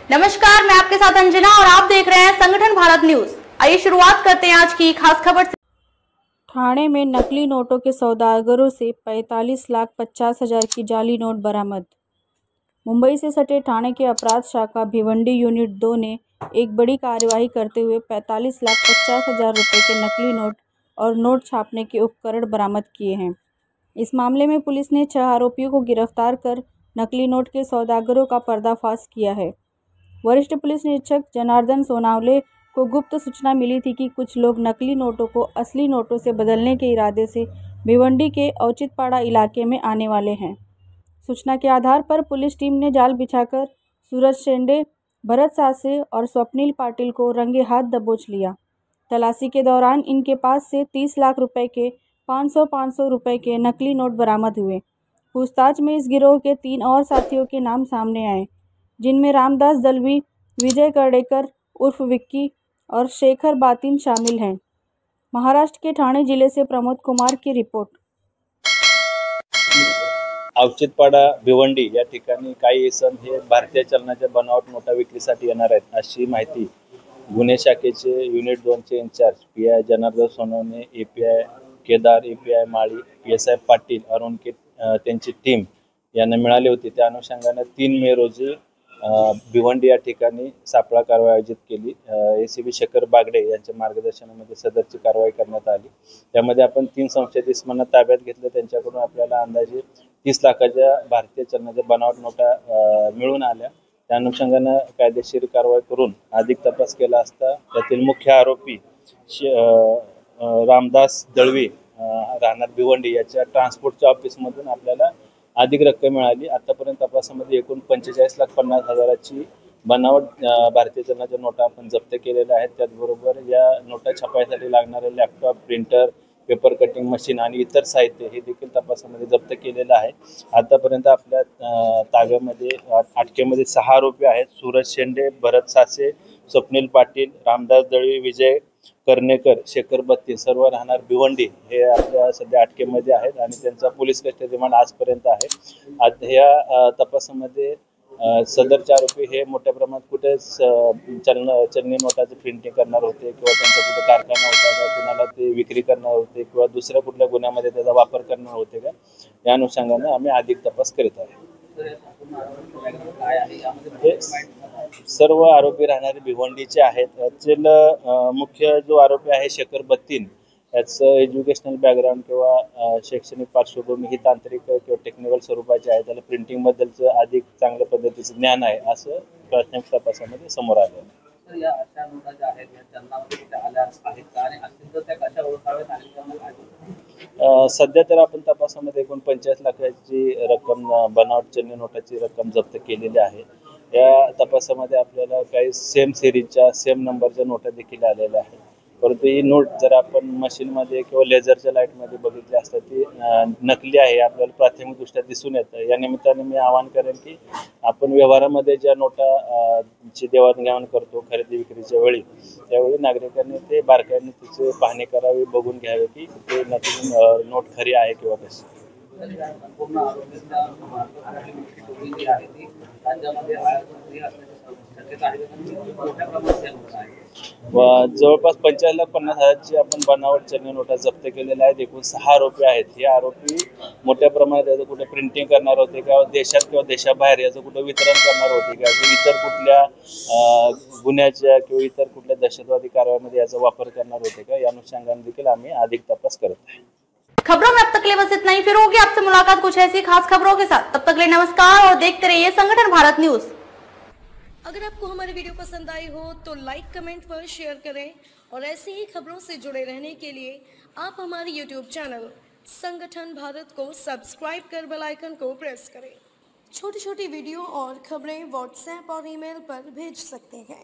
नमस्कार, मैं आपके साथ अंजना और आप देख रहे हैं संगठन भारत न्यूज। आइए शुरुआत करते हैं आज की खास खबर से। ठाणे में नकली नोटों के सौदागरों से 45,50,000 की जाली नोट बरामद। मुंबई से सटे ठाणे के अपराध शाखा भिवंडी यूनिट 2 ने एक बड़ी कार्यवाही करते हुए 45,50,000 रुपये के नकली नोट और नोट छापने के उपकरण बरामद किए हैं। इस मामले में पुलिस ने 6 आरोपियों को गिरफ्तार कर नकली नोट के सौदागरों का पर्दाफाश किया है। वरिष्ठ पुलिस निरीक्षक जनार्दन सोनावले को गुप्त सूचना मिली थी कि कुछ लोग नकली नोटों को असली नोटों से बदलने के इरादे से भिवंडी के औचित्यपाड़ा इलाके में आने वाले हैं। सूचना के आधार पर पुलिस टीम ने जाल बिछाकर सूरज शेंडे, भरत सासे और स्वप्निल पाटिल को रंगे हाथ दबोच लिया। तलाशी के दौरान इनके पास से 30 लाख रुपए के 500 रुपए के नकली नोट बरामद हुए। पूछताछ में इस गिरोह के 3 और साथियों के नाम सामने आए, जिनमें रामदास दलवी, विजय कर्डेकर उर्फ विक्की और शेखर बातिन शामिल हैं। महाराष्ट्र के ठाणे जिले से प्रमोद कुमार की रिपोर्ट। औचित्यपाडा भिवंडी या ठिकाणी काही इसम हे भारतीय चलनाच्या बनावट नोटा विक्रीसाठी येणार आहेत अशी माहिती गुन्हे शाखेचे युनिट 2 चे incharge PI Janardan Sonawane, API Kedar, API Mali, PSI Patil, Arun K त्यांची टीम यांना मिळाली होती। त्या अनुषंगाने 3 मे रोजी भिवंडी या ठिकाणी सापळा कारवाई आयोजित केली। एसीबी शेखर बागडे यांच्या मार्गदर्शनामध्ये सदरची कारवाई करण्यात आली। त्यामध्ये आपण 3 संशयित इसमांना ताब्यात घेतलं। त्यांच्याकडून आपल्याला अंदाजे 30 लाखाच्या भारतीय चलनाच्या बनावट नोटा मिळून आल्या। त्या अनुषंगाने कायदेशीर कारवाई करून अधिक तपास केला असता त्यातील मुख्य आरोपी रामदास दळवी राहणार भिवंडी याच्या ट्रान्सपोर्टच्या ऑफिसमधून आपल्याला अधिक रक्कम मिळाली। आतापर्यंत तपासामध्ये एकूण 45,50,000ची बनावट भारतीय चलनाच्या नोटा आपण जप्त केलेल्या आहेत। त्याचबरोबर या नोटा छापायसाठी लागणारे laptop, printer, paper cutting machine आणि इतर साहित्य हे देखील तपासामध्ये जप्त केलेलं आहे। आतापर्यंत आपल्या ताब्यामध्ये अटकेमध्ये 6 आरोपी आहेत। सूरज शेंडे, भरत सासे, स्वप्निल पाटील, रामदास दळवी, विजय कर्डेकर, शेखर बातिन सर्व राहणार भिवंडी हे आपल्या सध्या अटकेमध्ये आहेत आणि त्यांचा पोलीस कस्टडी रिमांड आजपर्यंत आहे। या तपासामध्ये सदरचे आरोपी हे मोठ्या प्रमाणात कुठे चलनी नोटाचे प्रिंटिंग करणार होते किंवा त्यांचा कुठे कारखाना होता का, कुणाला ते विक्री करणार होते किंवा दुसऱ्या कुठल्या गुन्ह्यामध्ये त्याचा वापर करणार होते का, या अनुषंगाने आम्ही अधिक तपास करीत आहोत। सर्व आरोपी राहणारे भिवंडीचे आहेत। यातील मुख्य जो आरोपी आहे शेखर बातिन याचं एज्युकेशनल बॅकग्राऊंड किंवा शैक्षणिक पार्श्वभूमी ही तांत्रिक किंवा टेक्निकल स्वरूपाची आहे। त्याला प्रिंटिंग बद्दलचं अधिक चांगल्या पद्धतीचं ज्ञान आहे असं प्राथमिक तपासामध्ये समोर आलं आहे। या अशा नोटा ज्या आहेत या चलनामध्ये कुठे आल्या आहेत का आणि असतील तर त्या कशा ओळखाव्यात आणि त्यांना काय? सध्या तर आपण तपासामध्ये एकूण 45 लाखाची रक्कम बनावट चलनी नोटाची रक्कम जप्त केलेली आहे। या तपासामध्ये आपल्याला काही सेम सिरीजच्या सेम नंबरच्या नोटा देखील आलेल्या आहेत। परंतु ही नोट जर आपण मशीनमध्ये किंवा लेझरच्या लाईटमध्ये बघितली असता ती नकली आहे आपल्याला प्राथमिकदृष्ट्या दिसून येतं। या निमित्ताने मी आवाहन करेन की आपण व्यवहारामध्ये ज्या नोटा ची देवाणघेवाण करतो खरेदी विक्रीच्या वेळी त्यावेळी नागरिकांनी ते बारकाईने तिची पाहणी करावी, बघून घ्यावे की ते नकली नोट खरी आहे किंवा कशी। संपूर्ण आरोग्याच्या टोळी जी आहे ती राज्यामध्ये शक्यता आहे मोठ्या प्रमाणात आहे। जवळपास 45,50,000ची आपण बनावट चलनी नोटा जप्त केलेल्या आहेत। एकूण 6 आरोपी आहेत। हे आरोपी मोठ्या प्रमाणात याचं कुठे प्रिंटिंग करणार होते किंवा देशात किंवा देशाबाहेर याचं कुठे वितरण करणार होते किंवा इतर कुठल्या गुन्ह्याच्या किंवा इतर कुठल्या दहशतवादी कारवाईमध्ये याचा वापर करणार होते का, या अनुषंगाने देखील आम्ही अधिक तपास करत आहे। खबरों में अब तक के लिए बस इतना ही। फिर होगी आपसे मुलाकात कुछ ऐसी खास खबरों के साथ। तब तक के लिए नमस्कार और देखते रहिए संगठन भारत न्यूज। अगर आपको हमारी वीडियो पसंद आई हो तो लाइक, कमेंट व शेयर करें और ऐसी ही खबरों से जुड़े रहने के लिए आप हमारे यूट्यूब चैनल संगठन भारत को सब्सक्राइब कर बेल आइकन को प्रेस करें। छोटी छोटी वीडियो और खबरें व्हाट्सएप और ईमेल पर भेज सकते हैं।